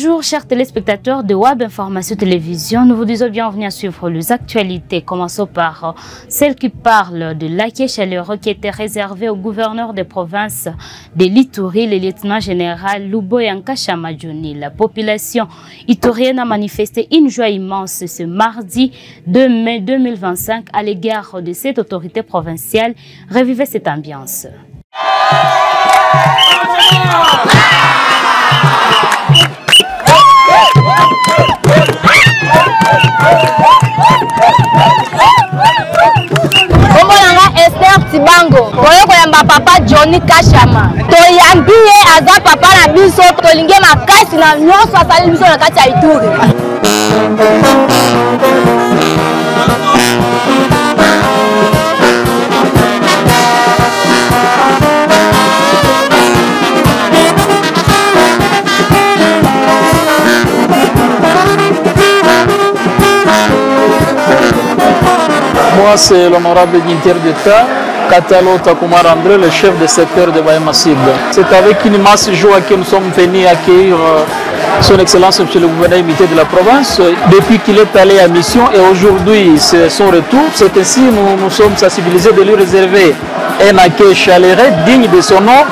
Bonjour chers téléspectateurs de Web Information Télévision, nous vous disons bienvenue à suivre les actualités. Commençons par celle qui parle de l'accueil chaleureux qui était réservé au gouverneur des provinces de l'Ituri, le lieutenant-général Luboyanka Chamadjouni. La population iturienne a manifesté une joie immense ce mardi 2 mai 2025 à l'égard de cette autorité provinciale. Revivez cette ambiance. Esther Tibango, koyamba papa Johnny Kashama. Toyambi aza papa na biso tolinge makasi na nyonso asali biso na kati ya Ituri. Moi, c'est l'honorable dignitaire d'État, Katalo Takumar André, le chef de secteur de Bahema Sud. C'est avec une immense joie que nous sommes venus accueillir son Excellence Monsieur le gouverneur imité de la province depuis qu'il est allé à mission et aujourd'hui c'est son retour. C'est ainsi nous sommes sensibilisés de lui réserver un accueil chaleureux digne de son nom,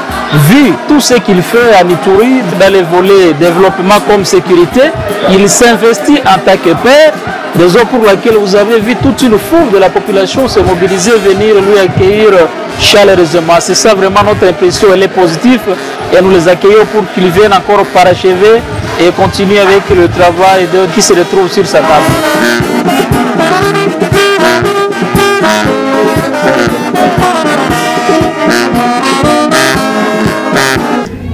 vu tout ce qu'il fait à Ituri dans les volets développement comme sécurité. Il s'investit en tant que père, raison pour laquelle vous avez vu toute une foule de la population se mobiliser, venir lui accueillir chaleureusement. C'est ça vraiment notre impression, elle est positive et nous les accueillons pour qu'ils viennent encore parachever et continuer avec le travail qui se retrouve sur sa table.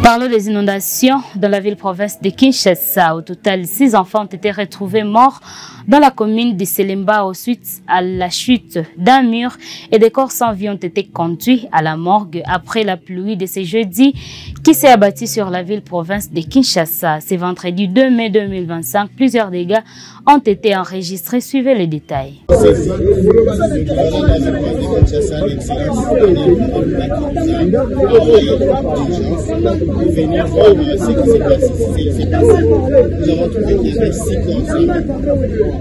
Parlons des inondations dans la ville-province de Kinshasa. Au total, 6 enfants ont été retrouvés morts dans la commune de Selemba suite à la chute d'un mur et des corps sans vie ont été conduits à la morgue après la pluie de ce jeudi qui s'est abattue sur la ville-province de Kinshasa. Ce vendredi 2 mai 2025, plusieurs dégâts ont été enregistrés. Suivez les détails. Venir voir ce qui s'est passé. Nous avons trouvé qu'il y avait 6 corps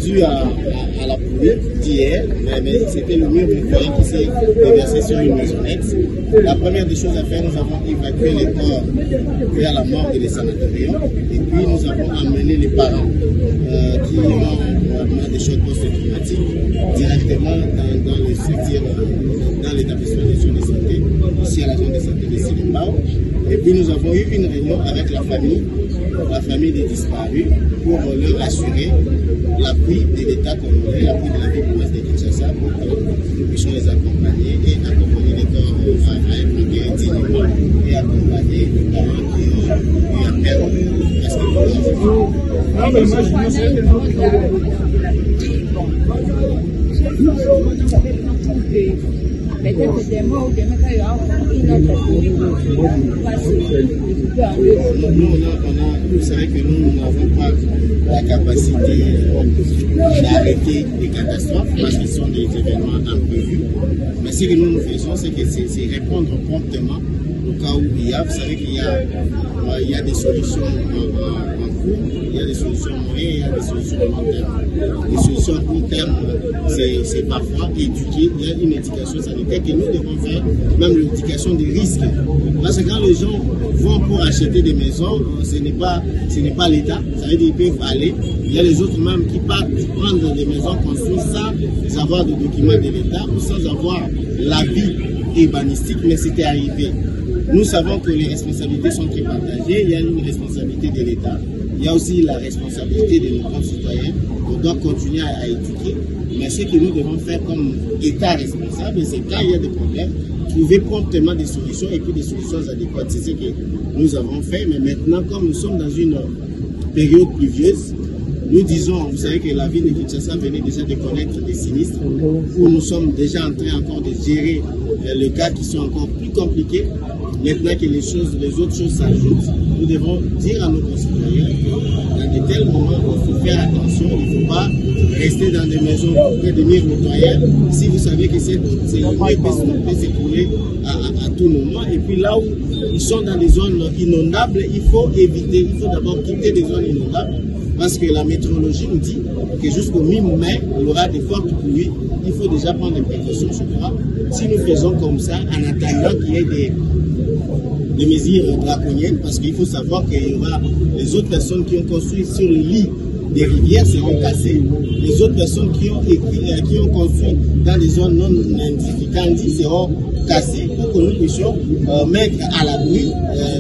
dû à la pluie d'hier, mais c'était le mur du foyer qui s'est déversé sur une maisonnette. La première des choses à faire, nous avons évacué les corps vers la morgue des sanatoriums et puis nous avons amené les parents qui ont des chocs post-traumatiques directement dans l'établissement des soins de santé, ici à la zone de santé de Silimbao. Et puis nous avons eu une réunion avec la famille des disparus, pour leur assurer l'appui de l'État congolais, l'appui de la ville de Kinshasa, pour que nous puissions les accompagner et accompagner les corps à impliquer dignement et accompagner les parents qui ont eu à perdre presque tout vous savez que nous n'avons pas la capacité d'arrêter des catastrophes parce qu'ils sont des événements imprévus. Mais ce que nous faisons, c'est répondre promptement au cas où il y a. Vous savez qu'il y a des solutions en cours, il y a des solutions moyennes, il y a des solutions long terme. Les solutions à court terme, c'est parfois éduquer. Il y a une éducation sanitaire que nous devons faire, même l'éducation des risques. Parce que quand les gens vont pour acheter des maisons, ce n'est pas l'État. Ça veut dire qu'ils peuvent aller. Il y a les autres même qui partent prendre des maisons construites sans avoir de documents de l'État ou sans avoir l'avis urbanistique, mais c'était arrivé. Nous savons que les responsabilités sont très partagées. Il y a une responsabilité de l'État. Il y a aussi la responsabilité de nos concitoyens. On doit continuer à éduquer. Mais ce que nous devons faire comme État responsable, c'est quand il y a des problèmes, trouver promptement des solutions et puis des solutions adéquates. C'est ce que nous avons fait. Mais maintenant, comme nous sommes dans une période pluvieuse, nous disons, vous savez que la ville de Kinshasa venait déjà de connaître des sinistres, où nous sommes déjà en train encore de gérer les cas qui sont encore plus compliqués. Maintenant que les autres choses s'ajoutent, nous devons dire à nos concitoyens que dans de tels moments, il faut faire attention, il ne faut pas rester dans des maisons près des murs nettoyeurs. Si vous savez que c'est peut s'écouler à tout moment. Et puis là où ils sont dans des zones inondables, il faut éviter, il faut d'abord quitter des zones inondables parce que la météorologie nous dit que jusqu'au mi-mai, il y aura des fortes pluies. Il faut déjà prendre des précautions, je crois. Si nous faisons comme ça, en attendant qu'il y ait des mesures draconiennes, parce qu'il faut savoir qu'il y aura les autres personnes qui ont construit sur les lits des rivières seront cassées. Les autres personnes qui ont construit dans des zones non identificantes seront cassées pour que nous puissions mettre à l'abri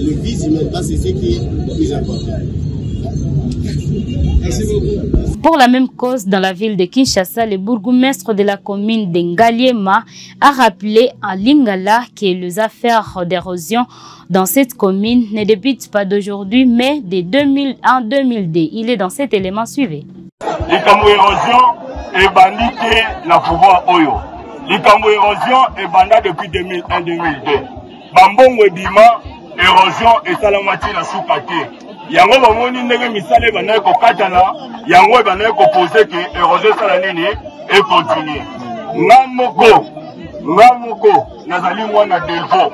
le vice humain. C'est ce qui est le plus important. Merci beaucoup. Pour la même cause, dans la ville de Kinshasa, le bourgmestre de la commune de Ngaliema a rappelé à Lingala que les affaires d'érosion dans cette commune ne débutent pas d'aujourd'hui, mais de 2000 en 2002. Il est dans cet élément suivi. L'érosion est bandit la pouvoir Oyo. L'érosion est bandit depuis 2001-2002. Bambongo Bima, érosion et salamati la soukate. Yango bamoni ndenge misale banaye ko katana yango banaye ko poser que érosion sala nini et continue ngamoko nazali mwana Delvo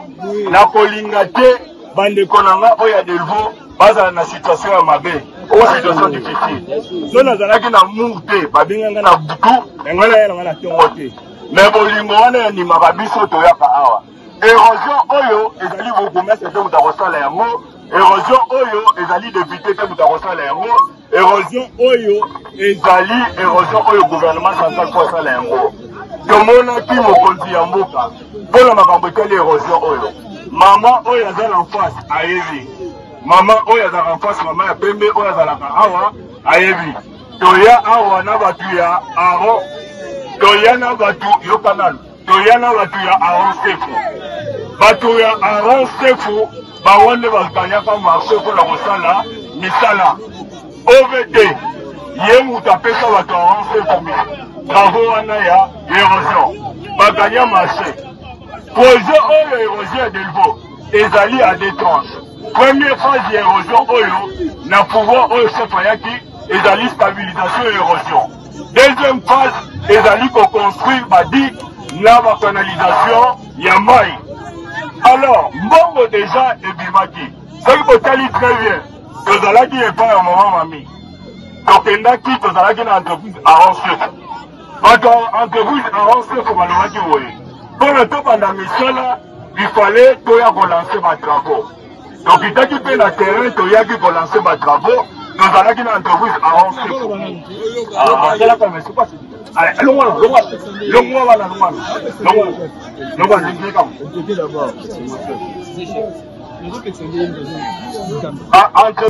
na kolinga te bande konanga oya Delvo baza na situation ya mabe o situation difficile so nazalaki na mute babinganga na butu ngana yana ngana tongo te mais bolingo wana ya nima babiso to yaka awa érosion oyo ezali bokomesa te mutakosala yango érosion oyo ezali député te mutakosala yango érosion oyo ezali érosion oyo gouvernement central kosala yango tomonaki mokonzi ya mboka mpona makambo etali érosion oyo mama oyo azala en face ayebi mama oyo azalaka en face mama ya pembe oyo azalaka awa ayebi toya awa na batu ya aro toya na batu yokanano toya na batu ya aron sefu batu ya aron sefu bawande bakanyaka marché mpona kosala misala OVD ye mutu apesa bato aron sefu travaux wana ya érosion baganya marché projet oyo érosion ya Delvo ezali à deux tranches. Première phase ya érosion oyo na pouvoir oyo chef ayaki ezali stabilisation et érosion. Deuxième phase ezali koconstruire badigue na bacanalisation ya mai. Alors mbongo déjà ebimaki soki botali très bien tozalaki epai ya mama mami tokendaki tozalaki na entreprise aransefu entreprise aransefu balobaki boye mpona tobanda misala ifale toya kolanse batravo tokitaki mpe na terrain toyaki kolanse batravo tozalaki na entreprise aransefu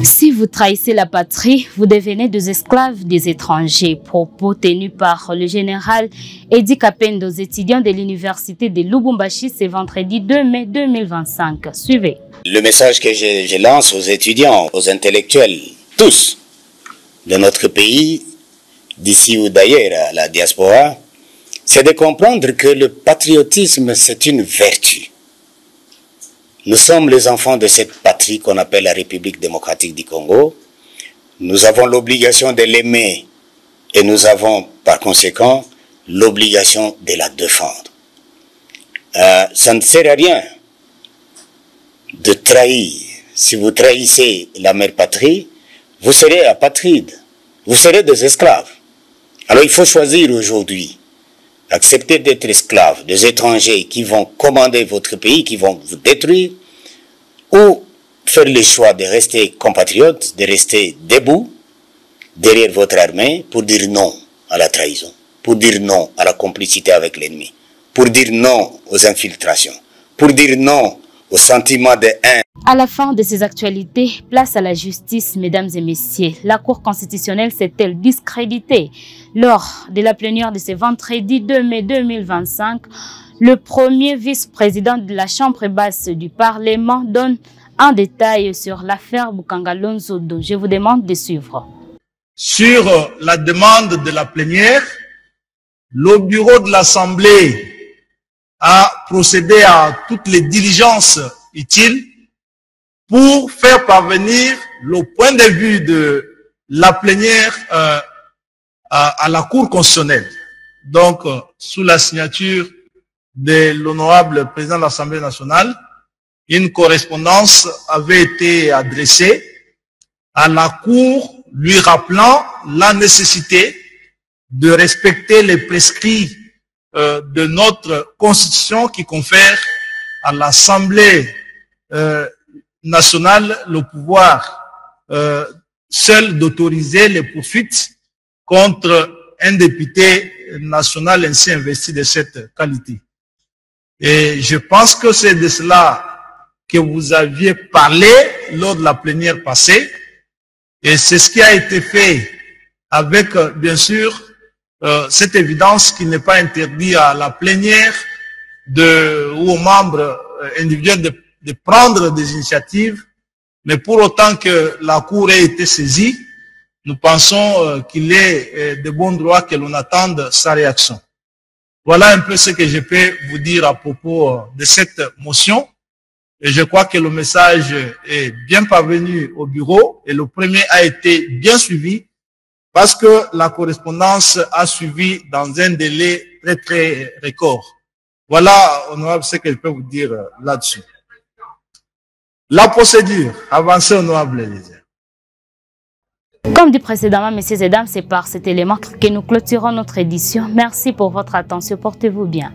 Si vous trahissez la patrie, vous devenez des esclaves des étrangers. Propos tenus par le général Edi Kapendo aux étudiants de l'université de Lubumbashi ce vendredi 2 mai 2025. Suivez. Le message que je lance aux étudiants, aux intellectuels, tous de notre pays, d'ici ou d'ailleurs à la diaspora, c'est de comprendre que le patriotisme, c'est une vertu. Nous sommes les enfants de cette patrie qu'on appelle la République démocratique du Congo. Nous avons l'obligation de l'aimer et nous avons par conséquent l'obligation de la défendre. Ça ne sert à rien de trahir. Si vous trahissez la mère patrie, vous serez apatride, vous serez des esclaves. Alors il faut choisir aujourd'hui. Accepter d'être esclaves des étrangers qui vont commander votre pays, qui vont vous détruire, ou faire le choix de rester compatriotes, de rester debout derrière votre armée pour dire non à la trahison, pour dire non à la complicité avec l'ennemi, pour dire non aux infiltrations, pour dire non au sentiment de haine. À la fin de ces actualités, place à la justice, mesdames et messieurs. La Cour constitutionnelle s'est-elle discréditée? Lors de la plénière de ce vendredi 2 mai 2025, le premier vice-président de la Chambre basse du Parlement donne un détail sur l'affaire Boukangalonzo, dont je vous demande de suivre. Sur la demande de la plénière, le bureau de l'Assemblée a procédé à toutes les diligences utiles pour faire parvenir le point de vue de la plénière à la Cour constitutionnelle. Donc, sous la signature de l'honorable président de l'Assemblée nationale, une correspondance avait été adressée à la Cour lui rappelant la nécessité de respecter les prescrits de notre Constitution qui confère à l'Assemblée nationale le pouvoir seul d'autoriser les poursuites contre un député national ainsi investi de cette qualité. Et je pense que c'est de cela que vous aviez parlé lors de la plénière passée. Et c'est ce qui a été fait avec, bien sûr, cette évidence qui n'est pas interdit à la plénière ou aux membres individuels de prendre des initiatives. Mais pour autant que la Cour ait été saisie, nous pensons qu'il est de bon droit que l'on attende sa réaction. Voilà un peu ce que je peux vous dire à propos de cette motion. Et je crois que le message est bien parvenu au bureau et le premier a été bien suivi parce que la correspondance a suivi dans un délai très très record. Voilà, honorable, ce que je peux vous dire là-dessus. La procédure, avancée, honorable Élysée. Comme dit précédemment, messieurs et dames, c'est par cet élément que nous clôturons notre édition. Merci pour votre attention. Portez-vous bien.